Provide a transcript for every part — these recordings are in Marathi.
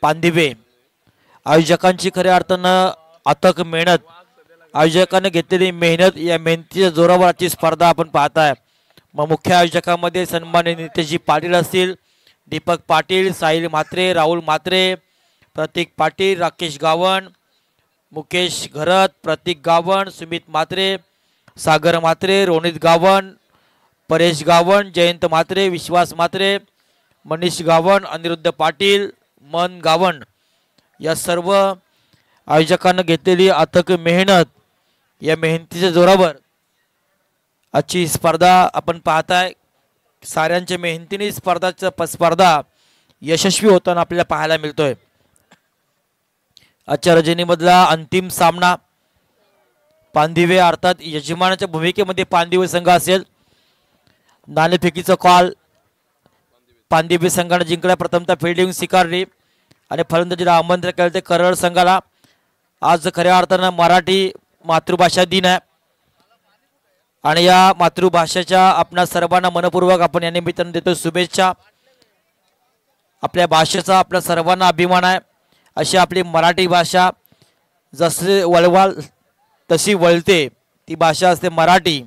पांदिवे आयोजकांची खऱ्या अर्थानं अथक मेहनत, आयोजकांनी घेतलेली मेहनत, या मेहनतीच्या जोरावर आजची स्पर्धा आपण पाहताय। मग मुख्य आयोजकांमध्ये सन्माननीय नितेशजी पाटील असतील, दीपक पाटील, साहिल म्हात्रे, राहुल म्हात्रे, प्रतीक पाटील, राकेश गावण, मुकेश घरत, प्रतीक गावण, सुमित म्हात्रे, सागर म्हात्रे, रोनित गावण, परेश गावण, जयंत म्हात्रे, विश्वास म्हात्रे, मनीष गावण, अनिरुद्ध पाटील, मन गावण, या सर्व आयोजकांनी घेतलेली अथक मेहनत, या मेहनतीच्या जोरावर आजची स्पर्धा आपण पाहताय। साऱ्यांच्या मेहनतीने स्पर्धा यशस्वी होताना आपल्याला पाहायला मिळतोय। आजच्या रजनीमधला अंतिम सामना पांदिवे अर्थात यजमानाच्या भूमिकेमध्ये पांदिवे संघ असेल। नाणेफेकीचा कॉल पांदिवे संघाने जिंकला। प्रथमतः फिल्डिंग स्वीकारली आणि फलंदाजीला आमंत्रण केले ते करळ संघाला। आज खऱ्या अर्थानं मराठी मातृभाषा दिन आहे आणि या मातृभाषेच्या आपणा सर्वांना मनपूर्वक आपण या निमित्ताने देतो शुभेच्छा। आपल्या भाषेचा आपल्या सर्वांना अभिमान आहे। अशी आपली मराठी भाषा जसे वळवाल तशी वळते ती भाषा असते मराठी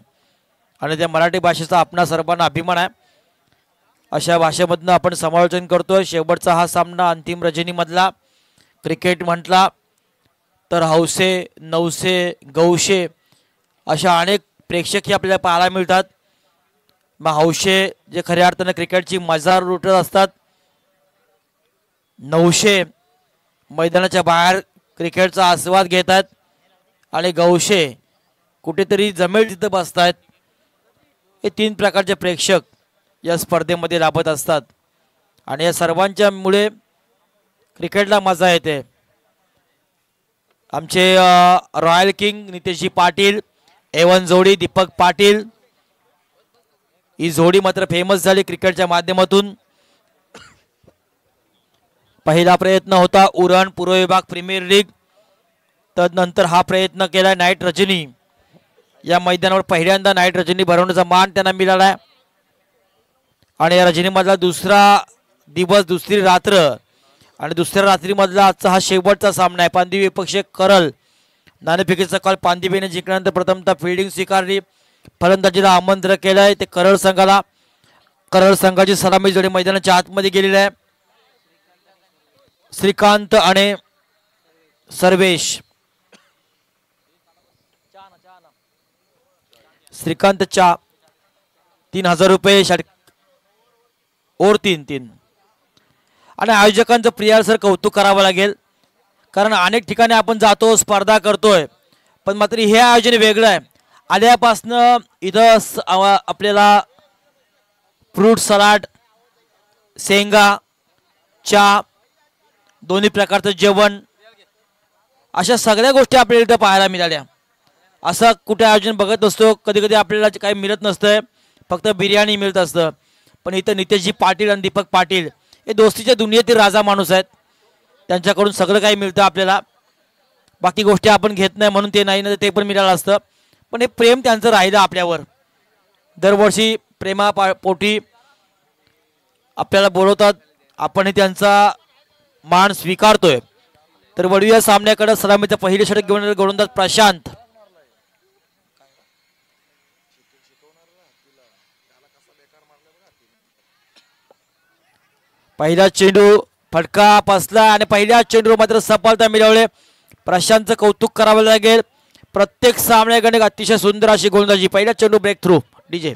आणि त्या मराठी भाषेचा आपणा सर्वांना अभिमान आहे। अशा भाषेमधनं आपण समालोचन करतोय। शेवटचा हा सामना अंतिम रजनीमधला क्रिकेट म्हटला तर हौसे, नवसे, गौशे अशा अनेक प्रेक्षक आपल्याला पाहायला मिळतात। मग हौशे जे खऱ्या अर्थाने क्रिकेटची मजा लुटत असतात, नवशे मैदानाच्या बाहेर क्रिकेटचा आस्वाद घेतात आणि गौशे कुठेतरी जमेल तिथं बसतात। हे तीन प्रकारचे प्रेक्षक या स्पर्धेमध्ये लाभत असतात आणि या सर्वांच्या मुळे क्रिकेटला मजा येते। आमचे रॉयल किंग नितेशजी पाटील, एवन जोडी दीपक पाटील, ही जोडी मात्र फेमस झाली क्रिकेटच्या माध्यमातून। पहिला प्रयत्न होता उरण पूर्व विभाग प्रीमियर लीग, तदनंतर हा प्रयत्न केला नाईट रजनी। या मैदानावर पहिल्यांदा नाईट रजनी भरवण्याचा मान त्यांना मिळाला आहे आणि या रजनीमधला दुसरा दिवस, दुसरी रात्र आणि दुसऱ्या रात्रीमधला आजचा हा शेवटचा सामना आहे। पांदिवे विपक्ष करल। नाणेफेकीचा कॉल पांदिवेने जिंकल्यानंतर प्रथमतः फिल्डिंग स्वीकारली, फलंदाजीला आमंत्रण केलंय ते करळ संघाला। करळ संघाची सलामी जोडी मैदानाच्या आतमध्ये गेलेली आहे। श्रीकांत आणि सर्वेश, श्रीकांतच्या 3000 रुपये और 3-3 आणि आयोजकांचं प्रिया सर कौतुक करावं लागेल, कारण अनेक ठिकाणी आपण जातो स्पर्धा करतोय पण मात्र हे आयोजन वेगळं आहे। आल्यापासनं इथं आपल्याला फ्रूट सलाड, शेंगा, चहा, दोन्ही प्रकारचं जेवण अशा सगळ्या गोष्टी आपल्याला इथं पाहायला मिळाल्या। असं कुठे आयोजन बघत नसतो, कधी कधी आपल्याला काही मिळत नसतं, फक्त बिर्याणी मिळत असतं। पण इथं नितेशजी पाटील आणि दीपक पाटील हे दोस्तीच्या दुनियेतील राजा माणूस आहेत, त्यांच्याकडून सगळं काही मिळतं आपल्याला। बाकी गोष्टी आपण घेत नाही म्हणून ते नाही ना ते पण मिळालं असतं, पण हे प्रेम त्यांचं राहिलं आपल्यावर। दरवर्षी प्रेमापोटी आपल्याला बोलवतात, आपण त्यांचा मान स्वीकारतोय। तर वळूया सामन्याकडे। सलामीचं पहिलं षटक घेऊन गोलंदाज प्रशांत, पहिला चेंडू फटका बसला आणि पहिल्या चेंडूवर मात्र सफलता मिळवली। प्रशांतचं कौतुक करावं लागेल। प्रत्येक सामन्याकडे अतिशय सुंदर अशी गोलंदाजी। पहिला चेंडू ब्रेक थ्रू डीजे।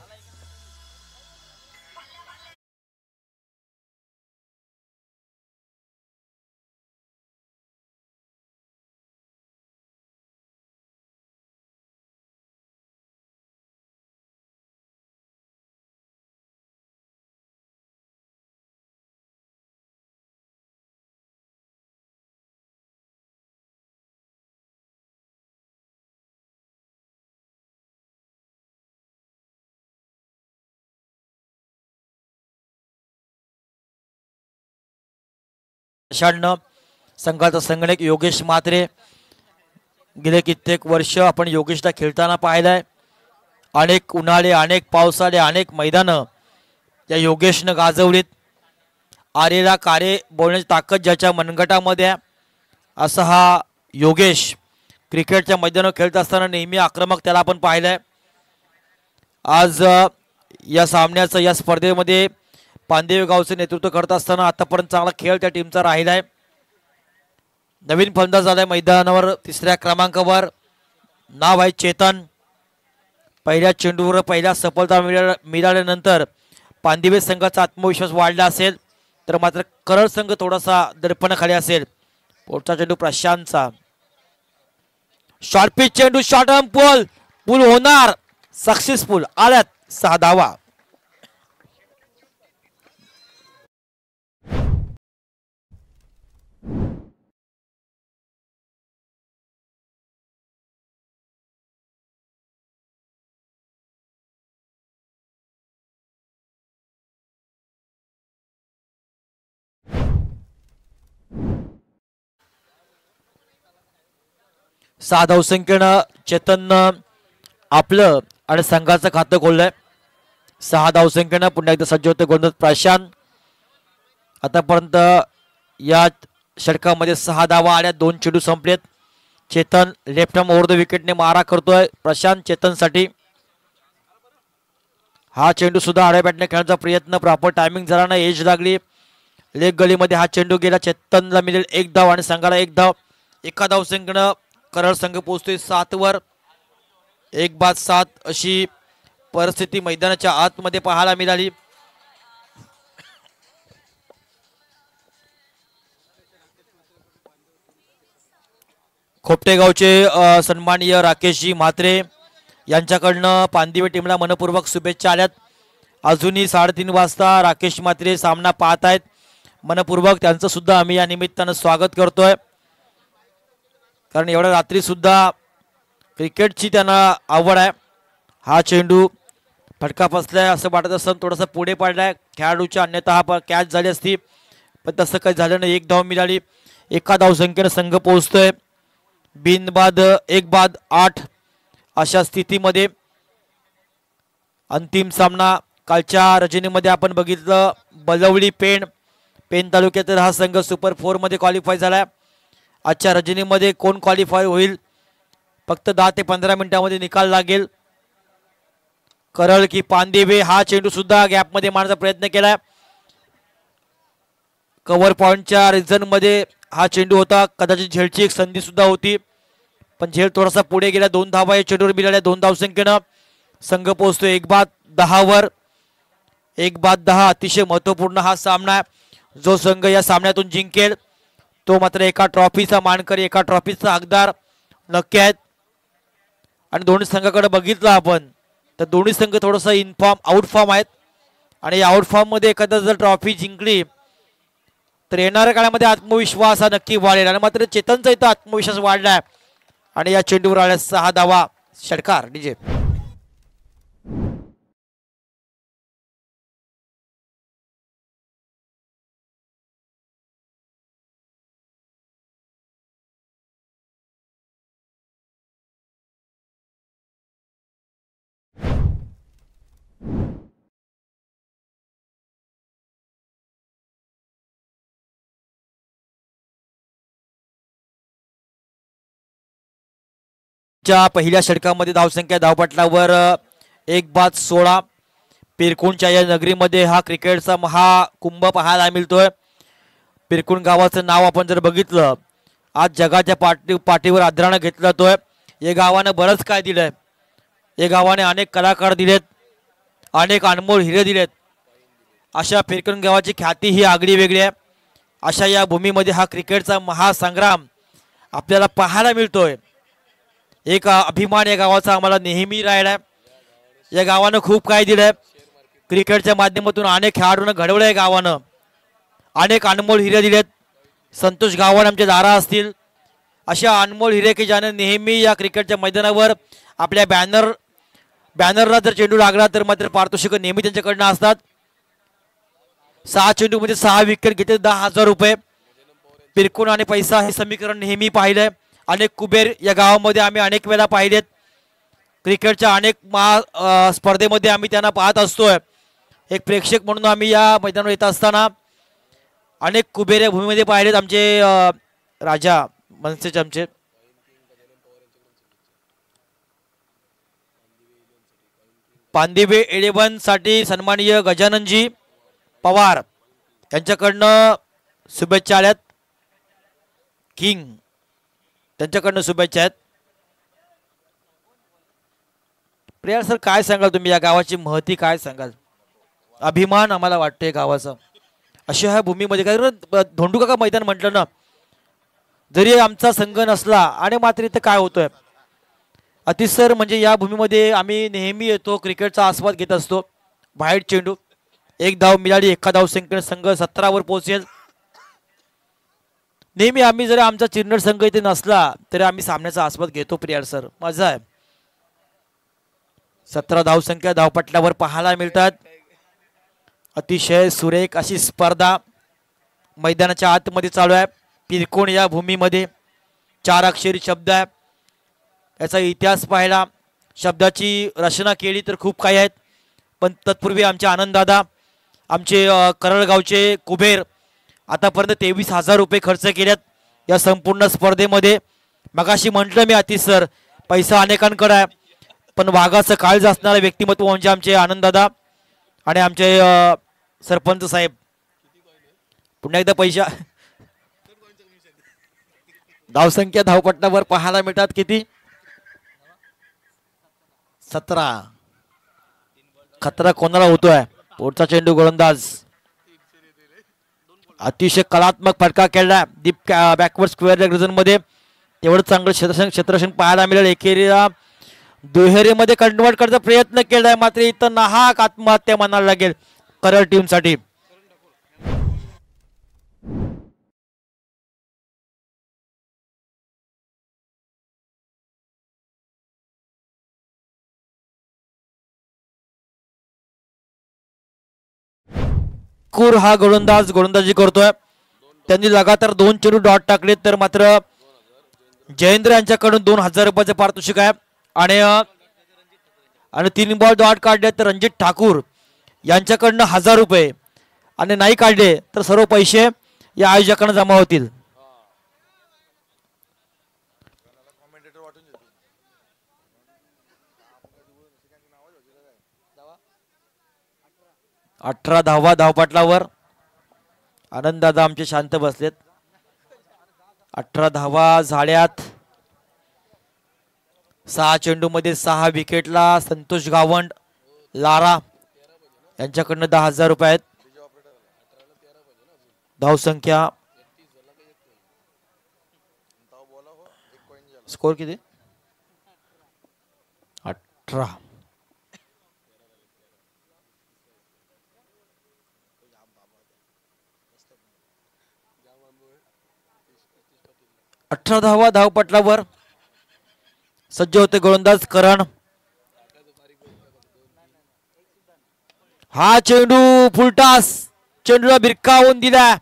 संघाचा संगणक योगेश म्हात्रे, गेले कित्येक वर्ष आपण योगेशला खेळताना पाहिलाय। अनेक उन्हाळे, अनेक पावसाळे, अनेक मैदानं या योगेशनं गाजवलीत। आरेला कारे बोलण्याची ताकद ज्याच्या मनगटामध्ये आहे, असा हा योगेश क्रिकेटच्या मैदानावर खेळत असताना नेहमी आक्रमक त्याला आपण पाहिलंय. आज या सामन्याचं या स्पर्धेमध्ये पांदेव गावचं नेतृत्व करत असताना आतापर्यंत चांगला खेळ त्या टीमचा राहिला आहे. नवीन फलंदाज झालाय मैदानावर. तिसऱ्या क्रमांकावर नाव आहे चेतन. पहिल्या चेंडूवर पहिल्या सफलता मिळाल्यानंतर पांदिवे संघाचा आत्मविश्वास वाढला असेल, तर मात्र करळ संघ थोडासा दडपणाखाली असेल. पुढचा चेंडू प्रशांतचा. शॉर्ट पिच चेंडू, शॉर्ट आर्म पूल होणार, सक्सेसफुल. आल्यात 6 धावा. सहा धावसंख्येनं चेतननं आपलं आणि संघाचं खातं खोललंय. 6 धावसंख्येनं पुन्हा एकदा सज्ज होते गोलंदाज प्रशांत. आतापर्यंत या षटकामध्ये 6 धावा आल्या, 2 चेंडू संपलेत. Chetan left arm over the विकेटने मारा करतोय प्रशांत चेतनसाठी. हा चेंडू सुद्धा आड्या बॅटने खेळण्याचा प्रयत्न, प्रॉपर टायमिंग झाला नाही, एज लागली. लेग गलीमध्ये हा चेंडू गेला. चेतनला मिळेल 1 धाव आणि संघाला 1 धाव. एका धावसंख्येनं करळ संघ पोहोचतोय 7 वर. 1-7 अशी परिस्थिती मैदानाच्या आतमध्ये पाहायला मिळाली. खोपटेगावचे सन्माननीय राकेशजी म्हात्रे यांच्याकडनं पांदिवे टीमला मनपूर्वक शुभेच्छा आल्यात. अजूनही 3:30 वाजता राकेश म्हात्रे सामना पाहत आहेत मनपूर्वक. त्यांचं सुद्धा आम्ही या निमित्तानं स्वागत करतोय, कारण एवढ्या रात्री सुद्धा क्रिकेटची त्यांना आवड आहे. हा चेंडू फटका फसलाय असं वाटत असताना थोडासा पुढे पडलाय खेळाडूच्या, अन्यथा हा कॅच झाली असती, पण तसं काही झालं नाही. 1 धाव मिळाली. एका धावसंख्येनं संघ पोहोचतोय बिनबाद 1-8 अशा स्थितीमध्ये. अंतिम सामना कालच्या रजनीमध्ये आपण बघितलं, बलवली पेण तालुक्यातील हा संघ सुपर 4 मध्ये क्वालिफाय झालाय. आजच्या रजनीमध्ये कोण क्वालिफाय होईल, फक्त 10 ते 15 मिनिटांमध्ये निकाल लागेल. करळ की पांदिवे. हा चेंडू सुद्धा गॅपमध्ये मारण्याचा प्रयत्न केलाय. कव्हर पॉइंटच्या रिझन मध्ये हा चेंडू होता. कदाचित झेलची एक संधी सुद्धा होती, पण झेल थोडासा पुढे गेला. 2 धावा या चेंडूवर मिळाल्या. 2 धावसंख्येनं संघ पोहोचतोय 1-10 वर. 1-10 अतिशय महत्वपूर्ण हा सामना आहे. जो संघ या सामन्यातून जिंकेल तो मात्र एका ट्रॉफीचा मानकरी, एका ट्रॉफीचा हकदार नक्की आहेत. आणि दोन्ही संघाकडे बघितलं आपण तर दोन्ही संघ थोडंसं इनफॉर्म आउटफॉर्म आहेत, आणि या आउटफॉर्म मध्ये एखादा जर ट्रॉफी जिंकली तर येणाऱ्या काळामध्ये आत्मविश्वास हा नक्की वाढेल. आणि मात्र चेतनचा इथं आत्मविश्वास वाढलाय आणि या चेंडूवर आल्या 6 धावा. षटकार डीजे. पहिल्या षटकामध्ये धावसंख्या धावपटलावर 1-16. पिरकुणच्या या नगरीमध्ये हा क्रिकेटचा महाकुंभ पाहायला मिळतोय. पिरकुण गावाचं नाव आपण जर बघितलं, आज जगाच्या पाठीवर आदरानं घेतलं जातोय. या गावानं बरंच काय दिलंय. या गावाने अनेक कलाकार दिलेत, अनेक अनमोल हिरे दिलेत. अशा पिरकुण गावाची ख्याती ही आगळी वेगळी आहे. अशा या भूमीमध्ये हा क्रिकेटचा महासंग्राम आपल्याला पाहायला मिळतोय. एक अभिमान या गावाचा आम्हाला नेहमी राहिलाय. या गावानं खूप काय दिलंय. क्रिकेटच्या माध्यमातून अनेक खेळाडूंना घडवलंय गावानं, अनेक अनमोल हिरे दिलेत. संतोष गावाने आमचे दारा असतील, अशा अनमोल हिरे की ज्याने नेहमी या क्रिकेटच्या मैदानावर आपल्या बॅनरला जर चेंडू लागला तर मात्र पारितोषिक नेहमी त्यांच्याकडनं असतात. 6 चेंडूमध्ये 6 विकेट घेतले, 10,000 रुपये. पिरकुण आणि पैसा हे समीकरण नेहमी पाहिलंय. अनेक कुबेर या गावामध्ये आम्ही अनेक वेळा पाहिलेत. क्रिकेटच्या अनेक स्पर्धेमध्ये आम्ही त्यांना पाहत असतोय. एक प्रेक्षक म्हणून आम्ही या मैदानावर येत असताना अनेक कुबेर या भूमीमध्ये पाहिलेत आमचे राजा मनसेचे आमचे. पांदिवे 11 साठी सन्माननीय गजाननजी पवार यांच्याकडनं शुभेच्छा आल्यात. किंग त्यांच्याकडनं शुभेच्छा आहेत. प्रिया सर काय सांगाल तुम्ही या गावाची महती काय सांगाल? अभिमान आम्हाला वाटतोय गावाचा अशा ह्या भूमीमध्ये. कारण धोंडूकाका मैदान म्हटलं ना, जरी आमचा संघ नसला आणि मात्र इथं काय होतोय अतिसर म्हणजे या भूमीमध्ये आम्ही नेहमी येतो, क्रिकेटचा आस्वाद घेत असतो. बाहेर चेंडू एक धाव मिळाली, एका धाव संख्येने संघ 17 वर पोहोचेल. नेहमी आम्ही जर आमचा चिरनट संघ इथे नसला तरी आम्ही सामन्याचा आस्वाद घेतो. प्रियार सर मजा आहे. 17 धावसंख्या धावपटलावर पाहायला मिळतात. अतिशय सुरेख अशी स्पर्धा मैदानाच्या आतमध्ये चालू आहे. पिरकोण या भूमीमध्ये 4 अक्षरी शब्द आहे. याचा इतिहास पाहिला, शब्दाची रचना केली तर खूप काही आहेत. पण तत्पूर्वी आमचे आनंददादा, आमचे करळगावचे कुबेर आतापर्यंत 23,000 रुपये खर्च केल्यात या संपूर्ण स्पर्धेमध्ये. मगाशी म्हटलं मी अतिश सर पैसा अनेकांकडे आहे, पण वाघाचं काळज असणारे व्यक्तिमत्व म्हणजे आमचे आनंददादा आणि आमचे सरपंच साहेब. पुन्हा एकदा पैसा धावसंख्या धावपट्टावर पाहायला मिळतात किती? 17. खतरा कोणाला होतोय? पुढचा चेंडू गोलंदाज अतिशय कलात्मक फटका खेळला दीप बॅकवर्ड स्क्वेअर रिजन मध्ये. तेवढं चांगलं क्षेत्ररक्षण पाहायला मिळेल. एकेरीला दुहेरीमध्ये कन्वर्ट करण्याचा प्रयत्न केलाय, मात्र इथं नाहक आत्महत्या म्हणायला लागेल करळ टीम साठी. कुर हा गोलंदाजी करतोय. त्यांनी लगातार 2 चेंडू डॉट टाकले, तर मात्र जयेंद्र यांच्याकडून 2,000 रुपयाचे पारितोषिक आहे. आणि 3 बॉल डॉट काढले तर रणजित ठाकूर यांच्याकडनं 1,000 रुपये, आणि नाही काढले तर सर्व पैसे या आयोजकांना जमा होतील. अठरा धावा धावपटलावर. आनंददादा आमचे शांत बसलेत. 18 धावा झाल्यात. 6 चेंडू मध्ये 6 विकेटला संतोष गावंड लारा यांच्याकडनं 10,000 रुपये आहेत. धावसंख्या स्कोर किती? 18. धावा धावपटलावर सज्ज होते गोलंदाज करण. हा चेंडू फुलटास चेंडूला भिरकावून दिला.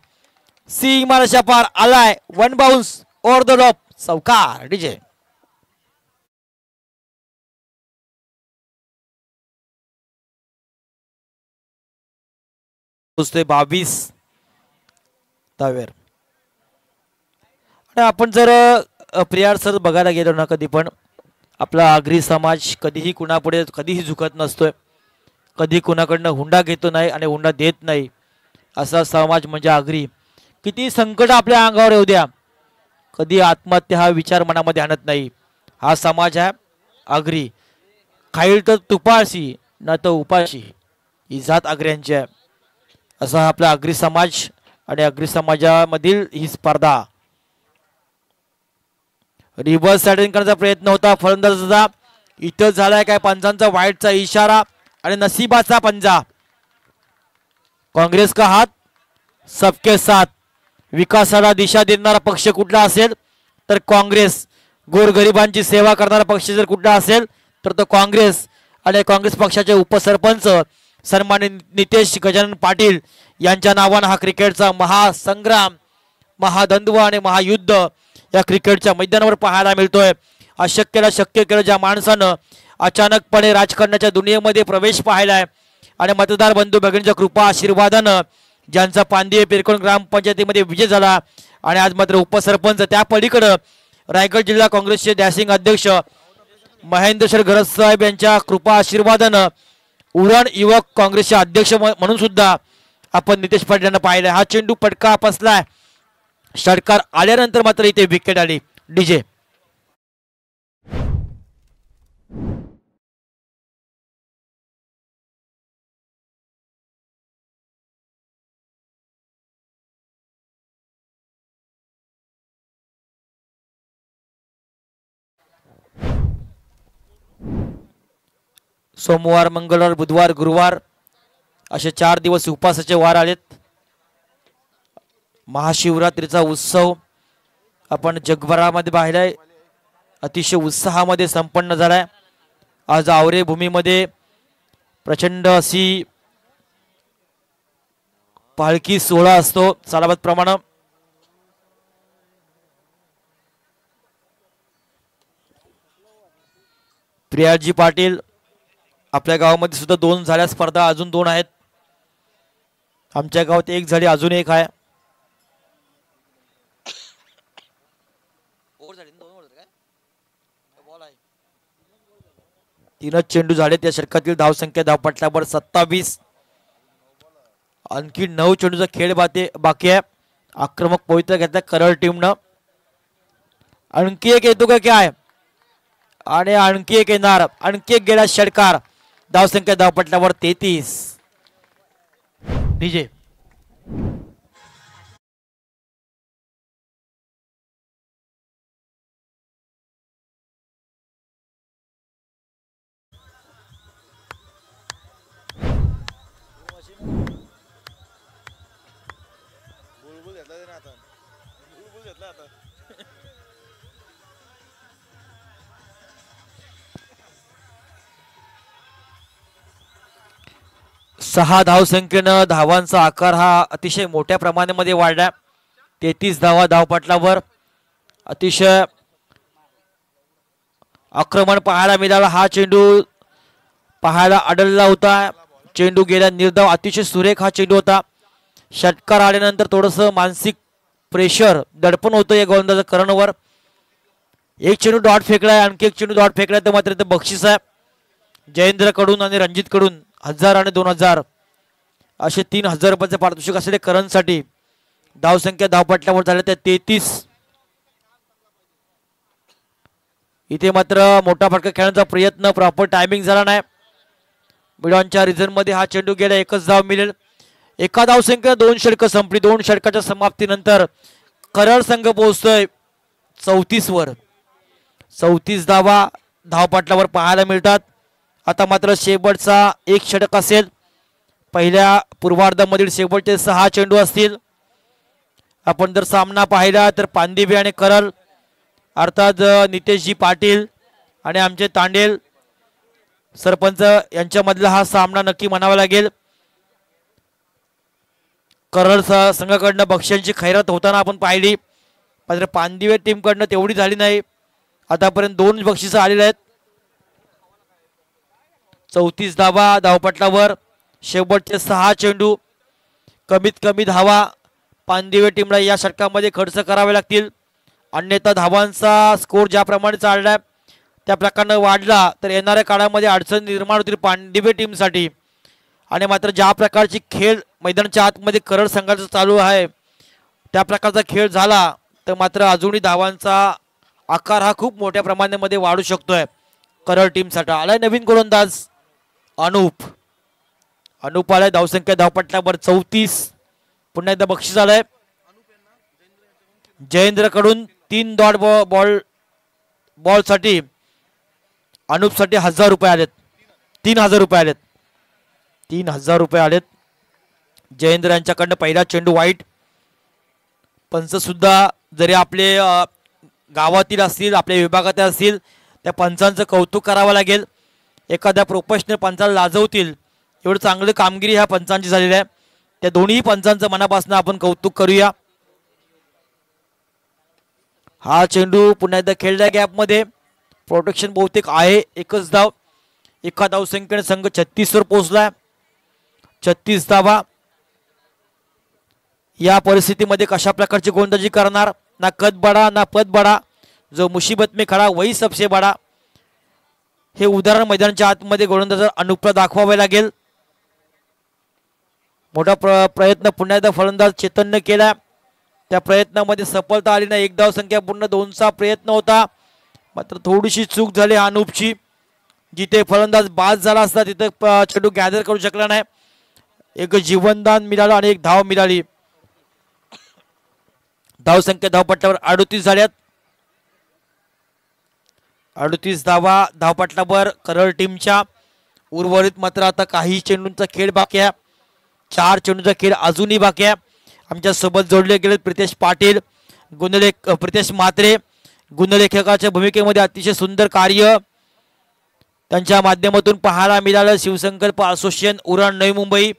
सी माराशा पार आलाय. 1 बाउन्स ओव्हर द टॉप. चौकार डीजे. 22 धावेर. आपण जर प्रियार सर बघायला गेलो ना, कधी पण आपला आगरी समाज कधीही कुणापुढे कधीही झुकत नसतोय. कधी कुणाकडनं हुंडा घेतो नाही आणि हुंडा देत नाही. असा समाज म्हणजे आगरी. किती संकट आपल्या अंगावर येऊ द्या, कधी आत्महत्या हा विचार मनामध्ये आणत नाही. हा समाज आहे आगरी. खाईल तर तुपाशी ना तर उपाशी, ही जात आगऱ्यांची आहे. असा आपला आगरी समाज आणि आगरी समाजामधील ही स्पर्धा. रिव्हर्स साइडिंग करण्याचा प्रयत्न होता फलंदाजाचा. इथं झालाय काय पंचांचा वाईटचा इशारा आणि नसीबाचा पंजा. काँग्रेस का हात सबके साथ. विकासाला दिशा देणारा पक्ष कुठला असेल तर काँग्रेस. गोरगरिबांची सेवा करणारा पक्ष जर कुठला असेल तर तो काँग्रेस. आणि काँग्रेस पक्षाचे उपसरपंच सन्माननीय नितेश गजानन पाटील यांच्या नावाने हा क्रिकेटचा महासंग्राम, महाद्वंद्व आणि महायुद्ध या क्रिकेटच्या मैदानावर पाहायला मिळतोय. अशक्यला शक्य केलं ज्या माणसानं अचानकपणे राजकारणाच्या दुनियेमध्ये प्रवेश पाहिलाय आणि मतदार बंधू भगिनींच्या कृपा आशीर्वादानं ज्यांचा पांदिये पेरकोण ग्रामपंचायतीमध्ये विजय झाला आणि आज मात्र उपसरपंच त्या पलीकडे रायगड जिल्हा काँग्रेसचे डॅशिंग अध्यक्ष महेंद्र घरत साहेब यांच्या कृपा आशीर्वादानं उरण युवक काँग्रेसचे अध्यक्ष म्हणून सुद्धा आपण नितेश पाटील यांना पाहिलं. हा चेंडू पटका फसलाय. षटकार आल्यानंतर मात्र इथे विकेट आली. डीजे सोमवार, मंगळवार, बुधवार, गुरुवार असे 4 दिवस उपासाचे वार आलेत. महाशिवरात्रीचा उत्सव आपण जगभरामध्ये पाहिलाय. अतिशय उत्साहामध्ये संपन्न झालाय. आज आवरे भूमीमध्ये प्रचंड अशी पालखी सोहळा असतो सालाबाद प्रमाणे. प्रियाजी पाटील आपल्या गावामध्ये सुद्धा 2 झाल्या स्पर्धा, अजून 2 आहेत. आमच्या गावात 1 झाली, अजून 1 आहे. तीनच चेंडू झाले. त्या षटकातील धावसंख्या धावपटलावर 27. आणखी 9 चेंडूचा खेळ बाकी आहे. आक्रमक पवित्र घेतला करळ टीमनं. आणखी एक येतो का काय आणि आणखी एक येणार. आणखी एक गेला षटकार. धावसंख्या धावपटलावर 33. डीजे 6 धावसंख्येनं धावांचा आकार हा अतिशय मोठ्या प्रमाणामध्ये वाढला. 33 धावा धावपटलावर. अतिशय आक्रमण पाहायला मिळाला. हा चेंडू पाहायला आढळला होता. चेंडू गेला निर्धाव. अतिशय सुरेख हा चेंडू होता. षटकार आल्यानंतर थोडंसं मानसिक प्रेशर दडपण होतं या गोलंदाज करणवर. एक चेंडू डॉट फेकलाय, आणखी एक चेंडू डॉट फेकलाय तर मात्र बक्षीस आहे जयेंद्र कडून आणि रणजित कडून 1000 आणि 2000 असे 3000 रुपयाचे पारितोषिक असलेले करणसाठी. धावसंख्या धावपटलावर झाल्या त्या 33. इथे मात्र मोठा फटका खेळण्याचा प्रयत्न, प्रॉपर टायमिंग झाला नाही. मिडॉनच्या रिझन मध्ये हा चेंडू गेला. 1च धाव मिळेल. एका धावसंख्या 2 षटकं संपली. 2 षटकाच्या समाप्तीनंतर करळ संघ पोहोचतोय 34 वर. 34 धावा धावपटलावर पाहायला मिळतात. आता मात्र शेवटचा 1 षटक असेल. पहिल्या पूर्वार्धामधील शेवटचे 6 चेंडू असतील. आपण जर सामना पाहिला तर पांदिबे आणि करळ अर्थात नितेशजी पाटील आणि आमचे तांडेल सरपंच यांच्यामधला हा सामना नक्की म्हणावा लागेल. करळ संघाकडनं बक्षिसांची खैरात होताना आपण पाहिली, मात्र पांदिवे टीमकडनं तेवढी झाली नाही. आतापर्यंत 2 बक्षिसं आलेले आहेत. 34 धावा धावपटलावर. शेवटचे 6 चेंडू. कमीत कमी धावा पांदिवे टीमला या षटकामध्ये खर्च करावे लागतील. अन्यथा धावांचा स्कोर ज्याप्रमाणे चाललाय त्या प्रकारे वाढला तर येणाऱ्या काळामध्ये अडचण निर्माण होतील पांदिवे टीमसाठी. आणि मात्र ज्या प्रकारची खेळ मैदानाच्या आतमध्ये करळ संघाचा चालू आहे त्या प्रकारचा खेळ झाला तर मात्र अजूनही धावांचा आकार हा खूप मोठ्या प्रमाणामध्ये वाढू शकतोय करळ टीमसाठी. आलाय नवीन गोलंदाज अनुप आलाय. धावसंख्या धावपटलावर 34. पुन्हा एकदा बक्षीस आलंय जयेंद्र कडून. 3 डॉट बॉल साठी अनुपसाठी 1000 रुपये आलेत. 3000 रुपये आलेत. 3000 रुपये आलेत. जयेंद्र यांच्याकडनं पहिला चेंडू वाईट. पंच सुद्धा जरी आपले गावातील असतील, आपल्या विभागातील असतील, त्या पंचांचं कौतुक करावं लागेल. एखाद्या प्रोफेशनल पंचाला लाजवतील एवढं चांगली कामगिरी ह्या पंचांची झालेली आहे. त्या दोन्ही पंचांचं मनापासून आपण कौतुक करूया. हा चेंडू पुन्हा एकदा खेळल्या गॅपमध्ये. प्रोटेक्शन बहुतेक आहे. 1च धाव. एका धावसंख्येने संघ 36 वर पोहोचलाय. 36 धावा. या परिस्थितीमध्ये कशा प्रकारची गोलंदाजी करणार, ना कद बडा ना पद बडा, जो मुसीबत में खडा वही सबसे बडा, हे उदाहरण मैदानाच्या आतमध्ये गोलंदाज अनुपला दाखवावे लागेल. मोठा प्रयत्न पुन्हा एकदा फलंदाज चेतनने केला, त्या प्रयत्नामध्ये सफलता आली नाही. एक धाव संख्या पूर्ण 2चा प्रयत्न होता, मात्र थोडीशी चूक झाली अनुपची. जिथे फलंदाज बाद झाला असता तिथे चेंडू गॅदर करू शकला नाही. एक जीवनदान मिळालं आणि एक धाव मिळाली. धाव संख्या धावपट्ट्यावर 38 झाल्यात. 38 धावा धावपट्ट्यावर करळ टीमच्या. उर्वरित मात्र आता काही चेंडूंचा खेळ बाकी आहे. 4 चेंडूंचा खेळ अजूनही बाकी आहे. आमच्या सोबत जोडले गेले प्रितेश पाटील, प्रितेश म्हात्रे, गुणलेखकाच्या भूमिकेमध्ये अतिशय सुंदर कार्य त्यांच्या माध्यमातून पाहायला मिळालं. शिवसंकल्प असोसिएशन उरण नवी मुंबई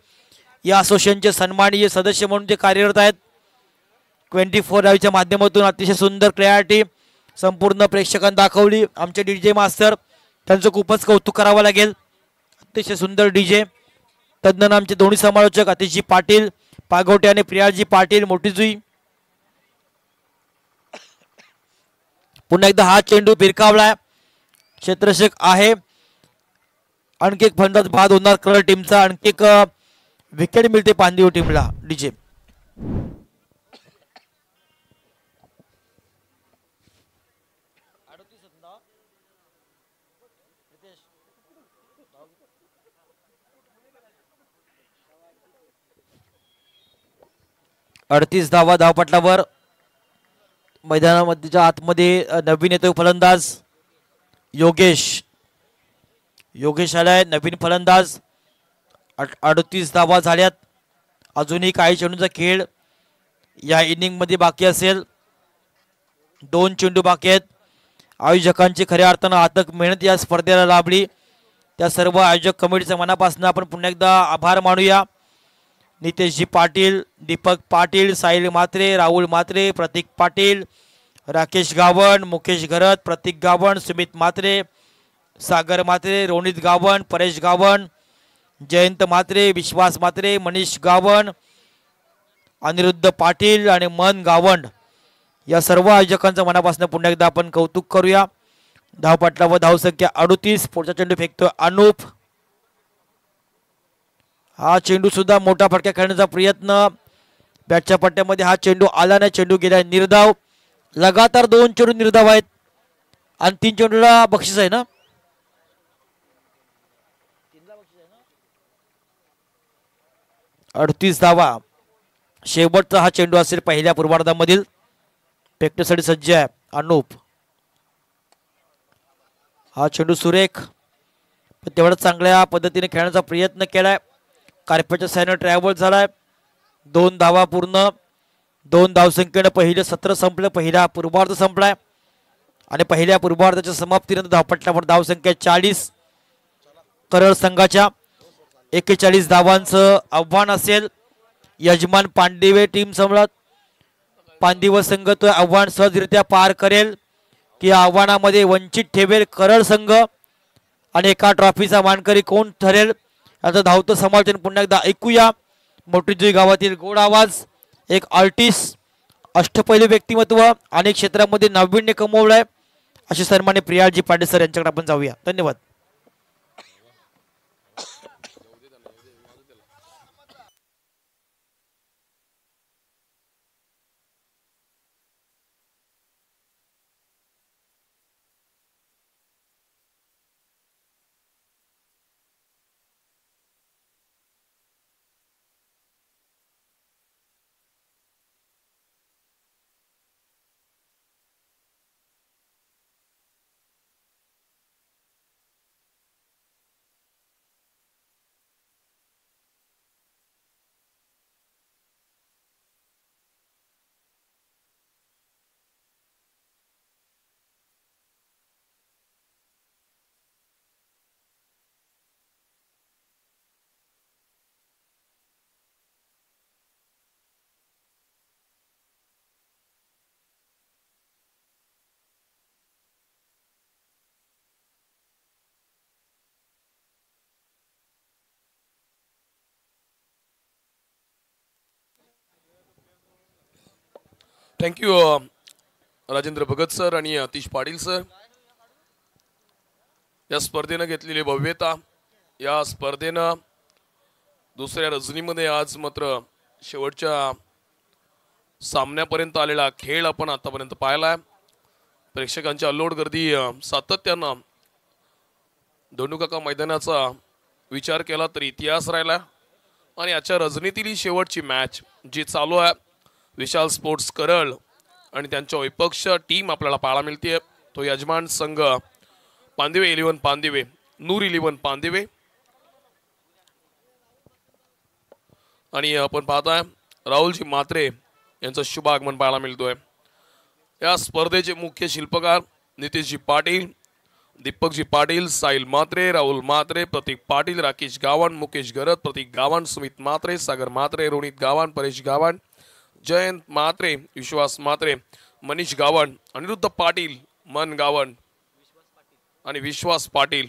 या असोसिएशनचे सन्माननीय सदस्य म्हणून ते कार्यरत आहेत. 24 लाईव्हच्या माध्यमातून अतिशय सुंदर क्लॅरिटी संपूर्ण प्रेक्षकांना दाखवली. आमचे डीजे मास्तर, त्यांचं खूपच कौतुक करावं लागेल. अतिशय सुंदर डीजे. तज्ञ आमचे दोन्ही समालोचक अतिशजी पाटील पागोटे आणि प्रियाजी पाटील मोठीजुई. पुन्हा एकदा हा चेंडू फिरकावलाय, क्षेत्ररक्षक आहे. आणखी एक फलंदाज बाद होणार करळ टीमचा. आणखी एक विकेट मिळते पांदिव टीमला. डीजे अडतीस धावा धावपट्टावर. मैदानामध्येच्या आतमध्ये नवीन येतो फलंदाज योगेश आलाय, नवीन फलंदाज. 38 धावा झाल्यात. अजूनही काही चेंडूंचा खेळ या इनिंग मध्ये बाकी असेल. 2 चेंडू बाकी आहेत. आयोजकांची खऱ्या अर्थानं अथक मेहनत या स्पर्धेला लाभली. त्या सर्व आयोजक कमिटीच्या मनापासून आपण पुन्हा एकदा आभार मानूया. नितेशजी पाटील, दीपक पाटील, साहिल म्हात्रे, राहुल म्हात्रे, प्रतीक पाटील, राकेश गावण, मुकेश घरत, प्रतीक गावण, सुमित म्हात्रे, सागर म्हात्रे, रोनित गावण, परेश गावण, जयंत म्हात्रे, विश्वास म्हात्रे, मनीष गावण, अनिरुद्ध पाटील आणि मन गावण या सर्व आयोजकांचं मनापासून पुन्हा एकदा आपण कौतुक करूया. धावपट्टावर धावसंख्या 38. पुढचा चेंडू फेकतोय अनुप. हा चेंडू सुद्धा मोठा फटका खेळण्याचा प्रयत्न. बॅटच्या पट्ट्यामध्ये हा चेंडू आला नाही, चेंडू गेला निर्धाव. लगातार 2 चेंडू निर्धाव आहेत आणि 3 चेंडूला बक्षीस आहे ना. 38 धावा. शेवटचा हा चेंडू असेल पहिल्या पूर्वार्धामधील. फेकण्यासाठी सज्ज आहे अनुप. हा चेंडू सुरेख पण तेवढा चांगल्या पद्धतीने खेळण्याचा प्रयत्न केलाय. कार्पेटच्या साईडने ट्रॅव्हल झालाय. 2 धावा पूर्ण. 2 धावसंख्येने पहिलं सत्र संपलं. पहिला पूर्वार्ध संपलाय आणि पहिल्या पूर्वार्धाच्या समाप्तीनंतर धावपट्ट्यावर धावसंख्या 40. करळ संघाच्या 41 धावांचं आव्हान असेल. यजमान पांडिवे टीम सम्राट पांदिव संघ तो आव्हान सहजरित्या पार करेल की आव्हानामध्ये वंचित ठेवेल करळ संघ आणि एका ट्रॉफीचा मानकरी कोण ठरेल याचं धावतं समालोचन पुन्हा एकदा ऐकूया. मोठीजुई गावातील गोड आवाज, एक आर्टिस्ट, अष्टपैलू व्यक्तिमत्व, अनेक क्षेत्रामध्ये नाविन्य कमवलंय असे सन्मान्य प्रियाजी पाटील सर यांच्याकडे आपण जाऊया. धन्यवाद. थँक्यू राजेंद्र भगत सर आणि अतिश पाटील सर. या स्पर्धेनं घेतलेली भव्यता, या स्पर्धेनं दुसऱ्या रजनीमध्ये आज मात्र शेवटच्या सामन्यापर्यंत आलेला खेळ आपण आतापर्यंत पाहिला. प्रेक्षकांची अल्लोड गर्दी सातत्यानं धोंडूकाका मैदानाचा विचार केला तर इतिहास राहिला. आणि आजच्या रजनीतील ही शेवटची मॅच जी चालू आहे, विशाल स्पोर्ट्स करळ आणि त्यांच्या विपक्ष टीम आपल्याला पाहायला मिळते. तो यजमान संघ पांदिवे 11 पांदिवे, नूर 11 पांदिवे. आणि आपण पाहताय राहुलजी म्हात्रे यांचं शुभ आगमन पाहायला मिळतोय. या स्पर्धेचे मुख्य शिल्पकार नितेशजी पाटील, दीपकजी पाटील, साहिल म्हात्रे, राहुल म्हात्रे, प्रतीक पाटील, राकेश गावण, मुकेश गरत, प्रतीक गावण, सुमित म्हात्रे, सागर म्हात्रे, रोनित गावण, परेश गावण, जयंत म्हात्रे, विश्वास म्हात्रे, मनीष गावण, अनिरुद्ध पाटील, मन गावण आणि विश्वास पाटील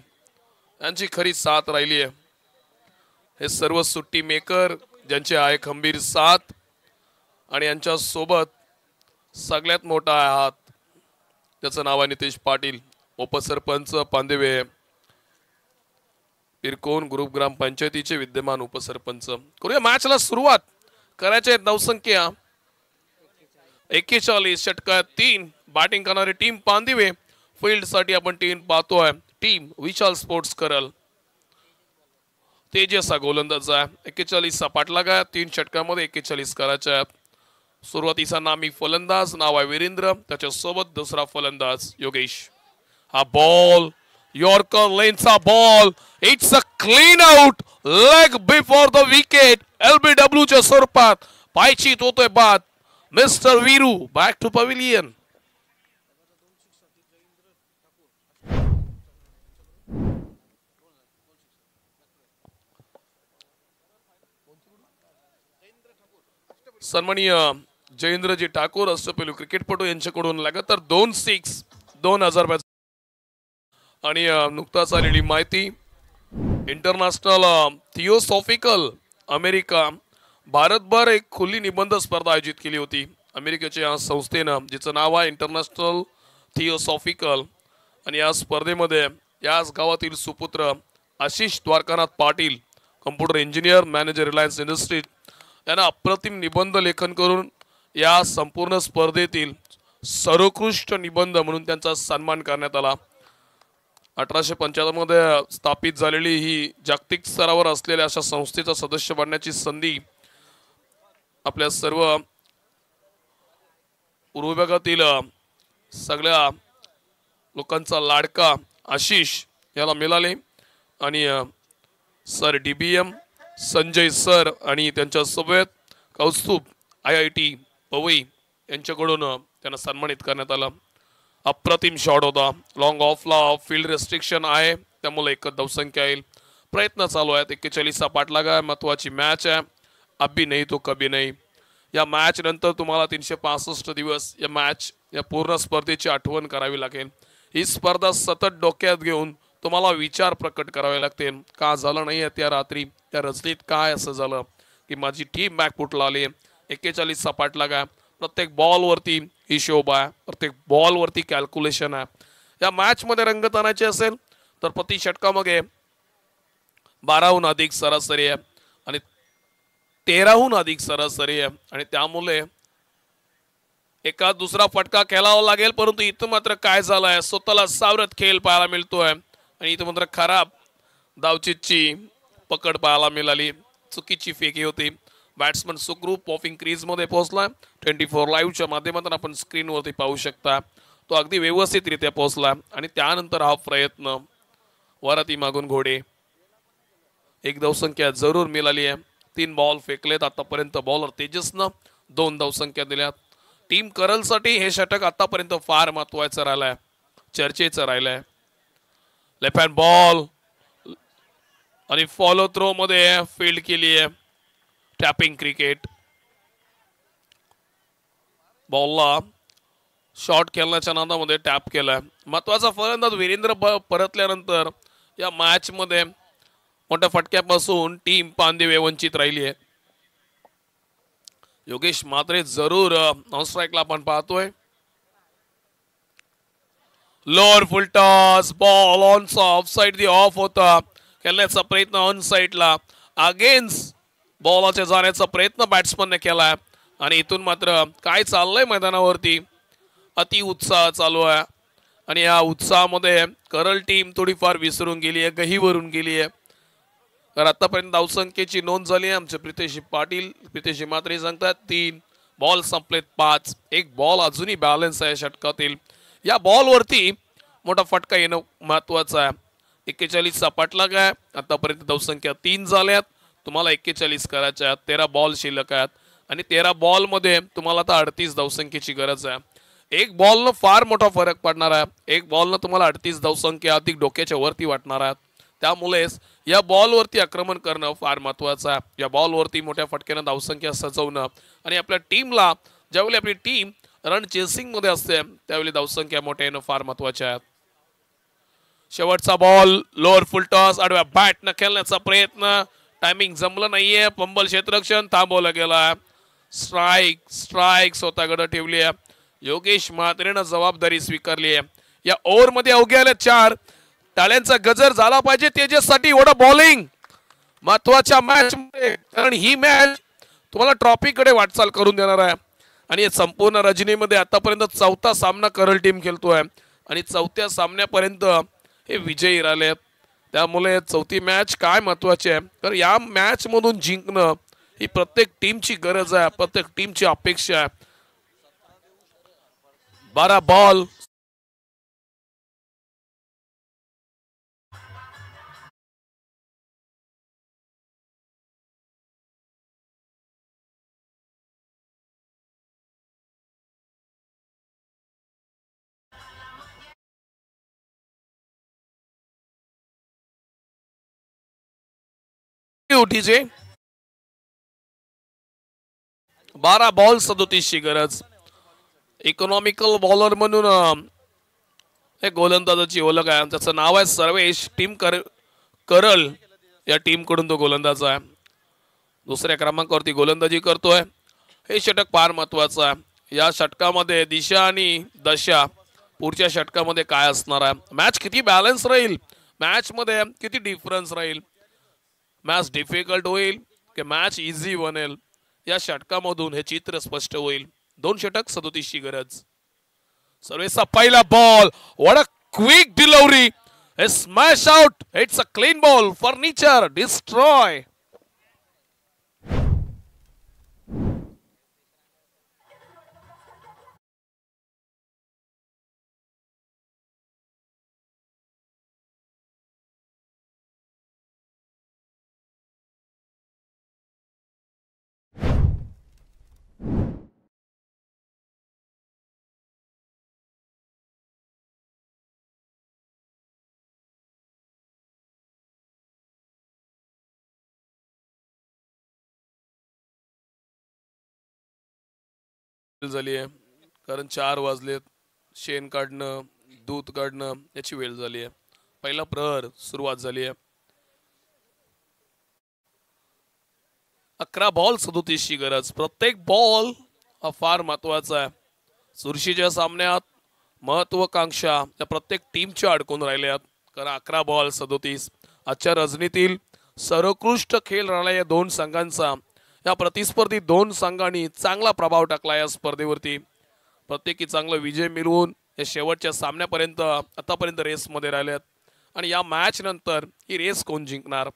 यांची खरी साथ राहिली आहे. हे सर्व सुट्टी मेकर ज्यांचे आहे खंबीर साथ आणि यांच्या सोबत सगळ्यात मोठा हात त्याचं नाव आहे नितेश पाटील, उपसरपंच पांदिवे इरकोन ग्रुप ग्रामपंचायतीचे विद्यमान उपसरपंच. करूया मॅचला सुरुवात. करायचे धावसंख्या 41, षटकात 3. बॅटिंग करणारी टीम पांदिवे, फील्ड साठी आपण टीम पाहतोय टीम विशाल स्पोर्ट्स करल. तेजस हा गोलंदाज आहे, 41 चा पाठलाग आहे. 3 षटकामध्ये 41 करायचे आहेत. सुरुवातीचा नामी फलंदाज नाव आहे वीरेंद्र, त्याच्या सोबत दुसरा फलंदाज योगेश. हा बॉल यॉर्कर लेनचा ball, it's a clean out, leg before the wicket. LBW च्या स्वरूपात पायचीत होतोय बाद. Mister Veeru back to pavilion. सन्माननीय जयेंद्रजी ठाकूर अष्टपैलू क्रिकेटपटू यांच्याकडून लगातार 2 6 2000. आणि नुकताच आलेली माहिती, इंटरनॅशनल थिओसॉफिकल अमेरिका भारतभर एक खुली निबंध स्पर्धा आयोजित केली होती अमेरिकेच्या संस्थेनं, जिचं नाव आहे इंटरनॅशनल थिओसॉफिकल. आणि या स्पर्धेमध्ये याच गावातील सुपुत्र Ashish Dwarkanath Patil, computer engineer, manager, Reliance industries यांना अप्रतिम निबंध लेखन करून या संपूर्ण स्पर्धेतील सर्वोत्कृष्ट निबंध म्हणून त्यांचा सन्मान करण्यात आला. 1875 मध्ये स्थापित झालेली ही जागतिक स्तरावर असलेल्या अशा संस्थेचा सदस्य बनण्याची संधी आपल्या सर्व पूर्व विभागातील सगळ्या लोकांचा लाडका आशिष याला मिळाले. आणि सर DBM संजय सर आणि त्यांच्या सोबत कौस्तुभ IIT पवई यांच्याकडून त्यांना सन्मानित करण्यात आलं. अप्रतिम शॉट होता. लॉंग ऑफला फील्ड रेस्ट्रिक्शन आहे, त्यामुळे एकच धावसंख्या येईल. प्रयत्न चालू आहेत. 41 चा पाठलाग आहे. महत्वाची मॅच आहे, अभी नाही तो कभी नाही. या मॅच नंतर तुम्हाला 365 दिवस या पूर्ण स्पर्धेची आठवण करावी लागेल. ही स्पर्धा सतत डोक्यात घेऊन तुम्हाला विचार प्रकट करावे लागतील. का झालं नाही त्या रात्री, त्या रजनीत काय असं झालं की माझी टीम बॅकफुटला आली. 41 चा पाठलाग आहे. प्रत्येक बॉलवरती हिशोब आहे, प्रत्येक बॉलवरती कॅल्क्युलेशन आहे. या मॅच मध्ये रंगत आणायची असेल तर प्रति षटकामध्ये 12हून अधिक सरासरी आहे आणि 13हून अधिक सरासरी आहे. आणि त्यामुळे एका दुसरा फटका खेळावा लागेल. परंतु इथं मात्र काय झालंय, स्वतःला सावरत खेळ पाहायला मिळतोय. आणि इथं मात्र खराब धावचीची पकड पाहायला मिळाली. चुकीची फेकी होती. बॅट्समन सुखरूप पॉपिंग क्रीज मध्ये पोहोचला. 24 लाईव्हच्या माध्यमातून आपण स्क्रीनवरती पाहू शकता. तो अगदी व्यवस्थितरित्या पोहोचला. आणि त्यानंतर हा प्रयत्न वराती मागून घोडे. एक धावसंख्या जरूर मिळाली आहे. 3 बॉल फेकलेत आतापर्यंत. बॉलर तेजसनं 2 धावसंख्या दिल्यात. टीम करलसाठी हे षटक आतापर्यंत फार महत्वाचं राहिलंय, चर्चेचं राहिलंय. लेफ्ट हँड बॉल आणि फॉलो थ्रो मध्ये फील्ड केली आहे. Tapping cricket. बॉलला शॉट खेळण्याच्या नादामध्ये टॅप केलाय. महत्वाचा फलंदाज वीरेंद्र परतल्यानंतर या मॅच मध्ये मोठ्या फटक्यापासून टीम पांदिवे वंचित राहिली आहे. योगेश मात्रे जरूर नॉन स्ट्राईकला आपण पाहतोय. Lower full toss ball on off side the of होता. खेळण्याचा प्रयत्न ऑन साइडला अगेन्स्ट बॉलाच्या जाण्याचा प्रयत्न बॅट्समनने केलाय आणि इथून मात्र काय चाललंय मैदानावरती अति उत्साह चालू आहे आणि या उत्साहामध्ये करल टीम थोडीफार विसरून गेली आहे, गहीवरून गेली आहे. तर आतापर्यंत धावसंख्येची नोंद झाली आहे. आमचे प्रितेश पाटील प्रितेश मात्रे सांगतात 3 बॉल संपलेत 5. एक बॉल अजूनही बॅलन्स आहे षटकातील. या बॉलवरती मोठा फटका येणं महत्वाचं आहे. 41चा पाठलाग आहे. आतापर्यंत धावसंख्या 3 झाल्यात. तुम्हाला 41 करायच्या आहेत. 13 बॉल शिल्लक आहेत आणि 13 बॉल मध्ये तुम्हाला आता 38 धावसंख्येची गरज आहे. एक बॉलनं फार मोठा फरक पडणार आहे. एक बॉलनं तुम्हाला 38 धावसंख्या अधिक डोक्याच्या वरती वाटणार आहे. त्यामुळेच या बॉलवरती आक्रमण करणं फार महत्वाचं आहे. या बॉलवरती मोठ्या फटक्यानं धावसंख्या सजवणं आणि आपल्या टीमला ज्यावेळी आपली टीम रन चेसिंग मध्ये असते त्यावेळी धावसंख्या मोठ्या येणं फार महत्वाचे आहे. शेवटचा बॉल लोअर फुल टॉस आडव्या बॅटनं खेळण्याचा प्रयत्न टायमिंग जमलं नाहीये. पंबल क्षेत्ररक्षण थांबवलं गेला. स्ट्राईक स्वतःकडे ठेवली आहे. योगेश म्हात्रेनं जबाबदारी स्वीकारली आहे. या ओव्हर मध्ये अवघे आले 4. टाळ्यांचा गजर झाला पाहिजे तेजससाठी. एवढं बॉलिंग महत्वाच्या मॅच मध्ये, कारण ही मॅच तुम्हाला ट्रॉफीकडे वाटचाल करून देणार आहे. आणि संपूर्ण रजनीमध्ये आतापर्यंत 4था सामना करल टीम खेळतोय आणि 4थ्या सामन्यापर्यंत हे विजयी राहिलेत. त्यामुळे 4थी मॅच काय महत्वाची आहे, तर या मॅच मधून जिंकणं ही प्रत्येक टीमची गरज आहे, प्रत्येक टीमची अपेक्षा आहे. 12 बॉल उठीचे 12 बॉल 37 ची गरज. इकॉनॉमिकल बॉलर म्हणून एक गोलंदाजाची ओळख आहे. त्याचं नाव आहे सर्वेश. टीम करल या टीम कडून तो गोलंदाज आहे. दुसऱ्या क्रमांकावरती गोलंदाजी करतोय. हे षटक फार महत्वाचं आहे. या षटकामध्ये दिशा आणि दशा पुढच्या षटकामध्ये काय असणार आहे, मॅच किती बॅलन्स राहील, मॅच मध्ये किती डिफरन्स राहील, मॅच डिफिकल्ट होईल की मॅच इझी बनेल, या षटकामधून हे चित्र स्पष्ट होईल. 2 षटक 37 ची गरज. सर्वेचा पहिला ball. What a quick delivery. A smash out. It's a clean ball. Furniture destroy. झाली आहे, कारण 4 वाजलेत. शेण काढणं, दूध काढणं याची वेळ झाली आहे. पहिला प्रहर सुरुवात झाली आहे. 11 बॉल 37 ची गरज. प्रत्येक बॉल हा फार महत्वाचा आहे. चुरशीच्या सामन्यात महत्वाकांक्षा त्या प्रत्येक टीमच्या अडकून राहिल्यात, कारण 11 बॉल 37. आजच्या रजनीतील सर्वोत्कृष्ट खेळ राहिला या 2 संघांचा. या प्रतिस्पर्धी 2 संघांनी चांगला प्रभाव टाकला या स्पर्धेवरती. प्रत्येकी चांगला विजय मिळवून या शेवटच्या सामन्यापर्यंत आतापर्यंत रेसमध्ये राहिल्यात. आणि या मॅच नंतर ही रेस कोण जिंकणार,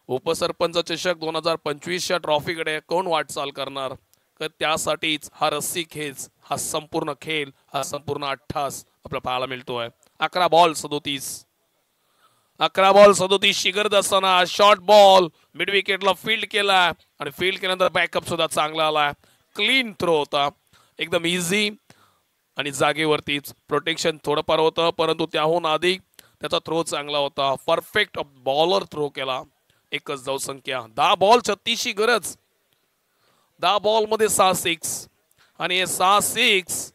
उपसरपंच चषक 2025च्या ट्रॉफीकडे कोण वाटचाल करणार, तर त्यासाठीच हा रस्सी खेच, हा संपूर्ण खेळ, हा संपूर्ण अट्ठास आपल्याला पाहायला मिळतोय. 11 बॉल 37. 11 बॉल 37 ची गरज असताना शॉर्ट बॉल मिड विकेटला फील्ड केला आणि फील्ड केल्यानंतर बॅकअप सुद्धा चांगला आला. क्लीन थ्रो होता, एकदम इझी आणि जागेवरतीच. प्रोटेक्शन थोडंफार होतं, परंतु त्याहून अधिक त्याचा थ्रो चांगला होता. परफेक्ट बॉलर थ्रो केला. एकच धावसंख्या. 10 बॉल 36 ची गरज. 10 बॉल मध्ये 6 6 आणि हे 6 6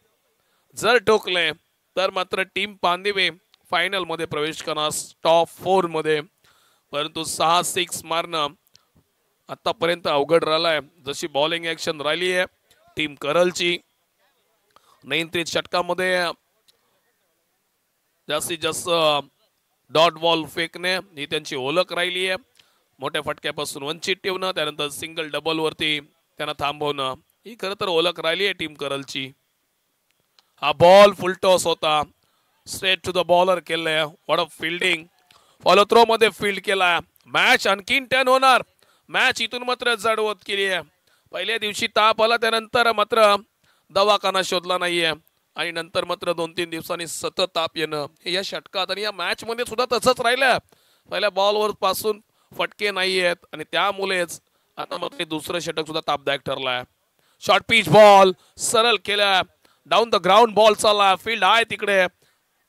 जर टोकले तर मात्र टीम पांदिवे फायनल मध्ये प्रवेश करणार, टॉप 4 मध्ये. परंतु 6 6 मारणं आतापर्यंत अवघड राहिलाय जशी बॉलिंग ऍक्शन राहिली आहे टीम करलची. नियंत्रित षटकामध्ये जास्तीत जास्त डॉट बॉल फेकणे ही त्यांची ओळख राहिली आहे. मोठ्या फटक्यापासून वंचित ठेवणं त्यानंतर सिंगल डबल वरती त्यांना थांबवणं ही खरं तर ओळख राहिली आहे टीम करलची. हा बॉल फुल टॉस होता स्ट्रेट टू द बॉलर केलंय. What a fielding. Follow through मध्ये फील्ड केला. मॅच आणखीन 10 होणार. मॅच इथून मात्र जड होत गेली आहे. पहिल्या दिवशी ताप आला त्यानंतर मात्र दवाखाना शोधला नाहीये आणि नंतर मात्र 2-3 दिवसांनी सतत ताप येणं हे या षटकात आणि या मॅच मध्ये सुद्धा तसंच राहिलं. पहिल्या बॉलवर पासून फटके नाही आहेत आणि त्यामुळेच आता मात्र दुसरं षटक सुद्धा तापदायक ठरलाय. शॉर्ट पिच बॉल सरळ केला. डाऊन द ग्राउंड बॉल चालला. फील्ड आहे तिकडे.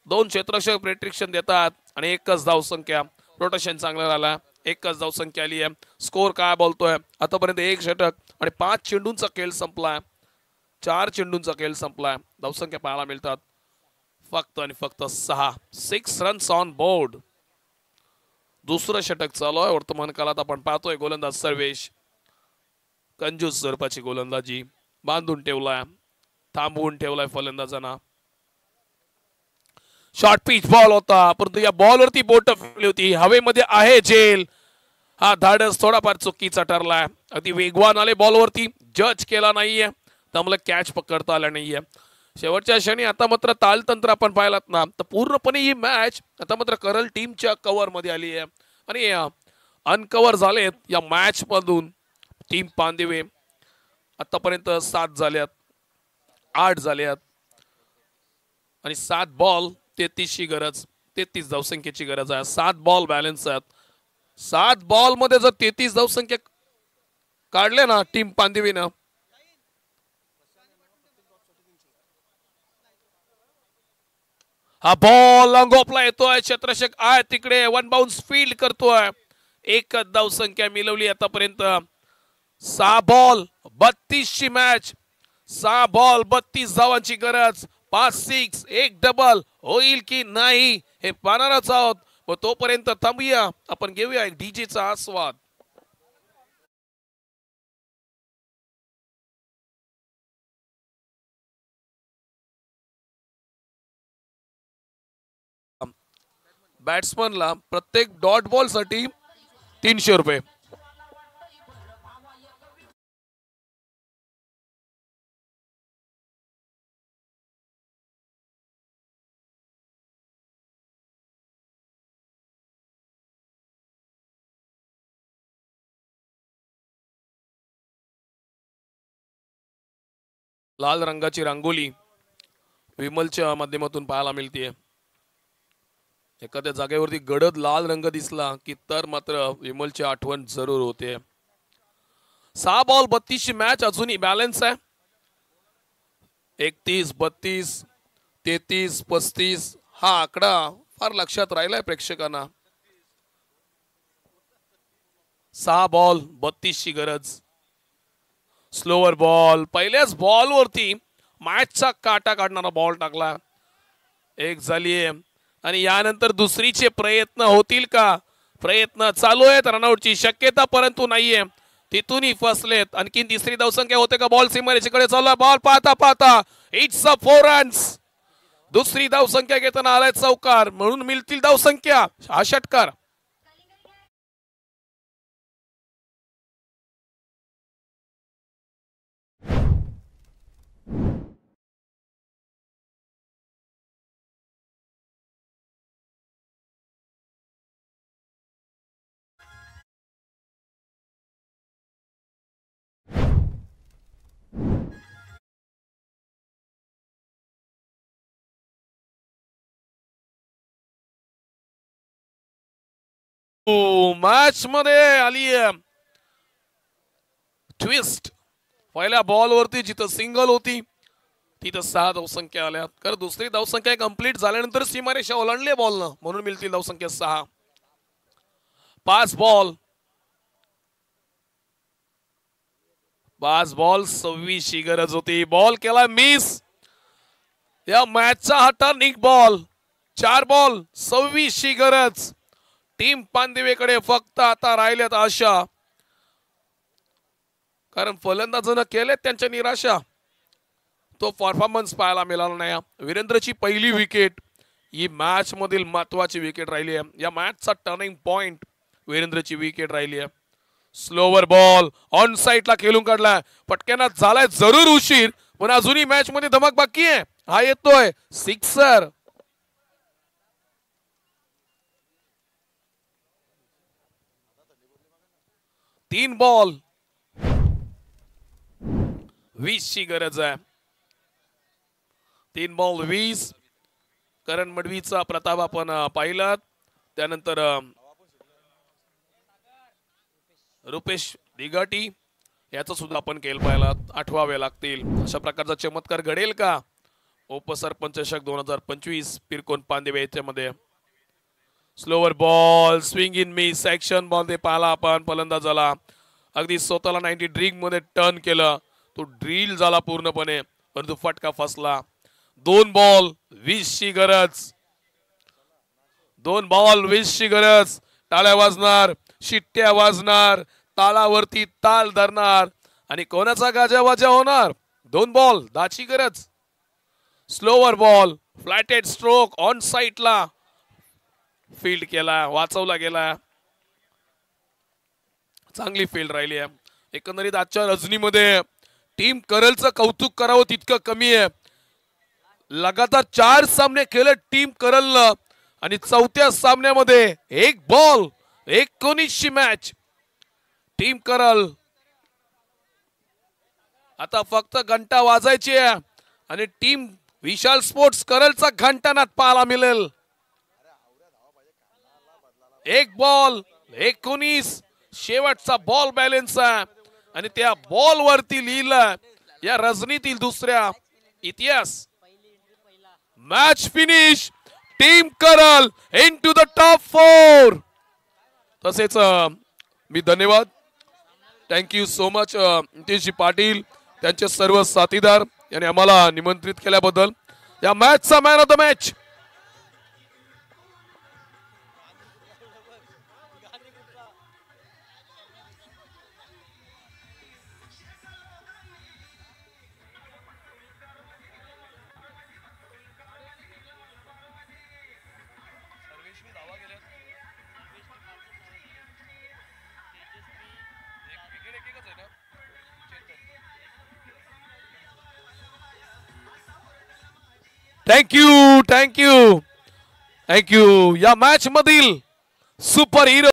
2 क्षेत्ररक्षक प्रेट्रिक्शन देतात आणि एकच धावसंख्या. रोटेशन चांगलं झालं. एकच धावसंख्या आली आहे. स्कोर काय बोलतोय आतापर्यंत 1 षटक आणि 5 चेंडूंचा खेळ संपलाय. 4 चेंडूंचा खेळ संपलाय. धावसंख्या पाहायला मिळतात फक्त आणि फक्त 6 रन्स ऑन बोर्ड. दुसरं षटक चालू आहे. वर्तमान काळात आपण पाहतोय गोलंदाज सर्वेश कंजूस स्वरूपाची गोलंदाजी बांधून ठेवलाय. थांबवून ठेवलाय फलंदाजांना. शॉर्ट पिच बॉल होता परंतु या बॉलवरती बोट फिरली होती. हवेमध्ये आहे झेल. हा धाडस थोडाफार चुकीचा ठरलाय. अति वेगवान आले बॉलवरती जज केला नाहीये त्यामुळे कॅच पकडता आला नाहीये. शेवटच्या क्षणी आता मात्र तालतंत्र आपण पाहिलात ना तर पूर्णपणे ही मॅच आता मात्र करल टीमच्या कव्हर मध्ये आली आहे आणि अनकव्हर झालेत या मॅच मधून टीम पांदेवे. आतापर्यंत 7 झाल्यात 8 झाल्यात आणि 7 बॉल 33 ची गरज 33 धावसंख्येची गरज आहे. 7 बॉल बॅलन्स आहेत. 7 बॉल मध्ये जर 33 धावसंख्या काढले ना टीम पांदेवीनं हा बॉल लॉंगऑफला येतोय. क्षेत्ररक्षक आहे तिकडे. 1 बाउन्स फील्ड करतोय. एकच धावसंख्या मिळवली आतापर्यंत. 6 बॉल 32 ची मॅच. 6 बॉल 32 धावांची गरज. 5 6 1 डबल होईल की नाही हे पाहणारच आहोत. व तोपर्यंत थांबूया आपण घेऊया एक डीजेचा आस्वाद. बॅट्समनला प्रत्येक डॉट बॉल साठी 300 रुपये. लाल रंगाची रांगोली विमलच्या माध्यमातून पाहायला मिळते. एखाद्या जागेवरती गडद लाल रंग दिसला की तर मात्र विमलची आठवण जरूर होते. 6 बॉल 32 ची मॅच अजूनही बॅलन्स आहे. 31 32 33 35 हा आकडा फार लक्षात राहिलाय प्रेक्षकांना. 6 बॉल 32 ची गरज. स्लोअर बॉल पहिल्याच बॉल वरती मॅचचा काटा काढणारा बॉल टाकला. 1 झालीये आणि यानंतर दुसरीचे प्रयत्न होतील का. प्रयत्न चालू आहेत. रनआउटची शक्यता परंतु नाहीये. तिथूनही फसलेत. आणखी तिसरी धावसंख्या होते का. बॉल सीमारेषेकडे चालला. बॉल पाहता पाहता इट्स अ 4 रन्स. दुसरी धावसंख्या घेताना आलाय चौकार म्हणून मिळतील धावसंख्या. हा षटकार मॅच मध्ये आली ट्विस्ट. पहिल्या बॉल वरती जिथं सिंगल होती तिथं 6 धावसंख्या आल्या. कारण दुसरी धावसंख्या कंप्लीट झाल्यानंतर सीमारेषा ओलांडली बॉलनं म्हणून मिळतील धावसंख्या 6. 5 बॉल 26 ची गरज होती. बॉल केला मिस. या मॅचचा हा टर्निंग बॉल. 4 बॉल 26 ची गरज. टीम पांदेवेकडे फक्त आता राहिल्यात आशा. कारण फलंदाजानं केले त्यांच्या निराशा, तो परफॉर्मन्स पाहायला मिळाला नाही. वीरेंद्रची पहिली विकेट ही मॅच मधील महत्वाची विकेट राहिली आहे. या मॅचचा टर्निंग पॉइंट वीरेंद्रची विकेट राहिली आहे. स्लोवर बॉल ऑन साइडला खेळून काढलाय, पटक्यानात झालाय जरूर उशीर, पण अजूनही मॅच मध्ये धमक बाकी आहे. हा येतोय सिक्सर. तीन बॉल 20 ची गरज आहे. 3 बॉल 20. करण मडवीचा प्रताप आपण पाहिला, त्यानंतर रुपेश दिघाटी याचा सुद्धा आपण खेळ पाहिला. आठवावे लागतील. अशा प्रकारचा चमत्कार घडेल का उपसरपंच चषक 2025 पिरकोन पांदेवे याच्यामध्ये. Slower ball swing in miss action ball ते पाहिला आपण. फलंदाजाला अगदी स्वतःला 90 ड्रिंक मध्ये टर्न केलं, तो ड्रिल झाला पूर्णपणे, परंतु फटका फसला. 2 बॉल 20 ची गरज. 2 बॉल 20 ची गरज. टाळ्या वाजणार, शिट्ट्या वाजणार, तालावरती ताल धरणार आणि कोणाचा गाजावाजा होणार. 2 बॉल 10 ची गरज. Slower ball flatted stroke on साइडला फील्ड केला, वाचवला गेला. चांगली फील्ड राहिली आहे. एकंदरीत आजच्या रजनीमध्ये टीम करलचं कौतुक करावं तितकं कमी आहे. लगातार 4 सामने खेळले टीम करलनं आणि चौथ्या सामन्यामध्ये 1 बॉल 19 ची मॅच. टीम करल आता फक्त घंटा वाजायची आहे आणि टीम विशाल स्पोर्ट्स करलचा घंटानाद पाहायला मिळेल. 1 बॉल 19 शेवटचा बॉल बॅलन्स आहे आणि त्या बॉल वरती लिहिलं या रजनीतील दुसऱ्या इतिहास. Match finish. Team curl into the top 4. तसेच मी धन्यवाद थँक्यू सो मच नितेशजी पाटील त्यांचे सर्व साथीदार यांनी आम्हाला निमंत्रित केल्याबद्दल. या मॅचचा man of the match thank you. या मॅच मधील सुपर हिरो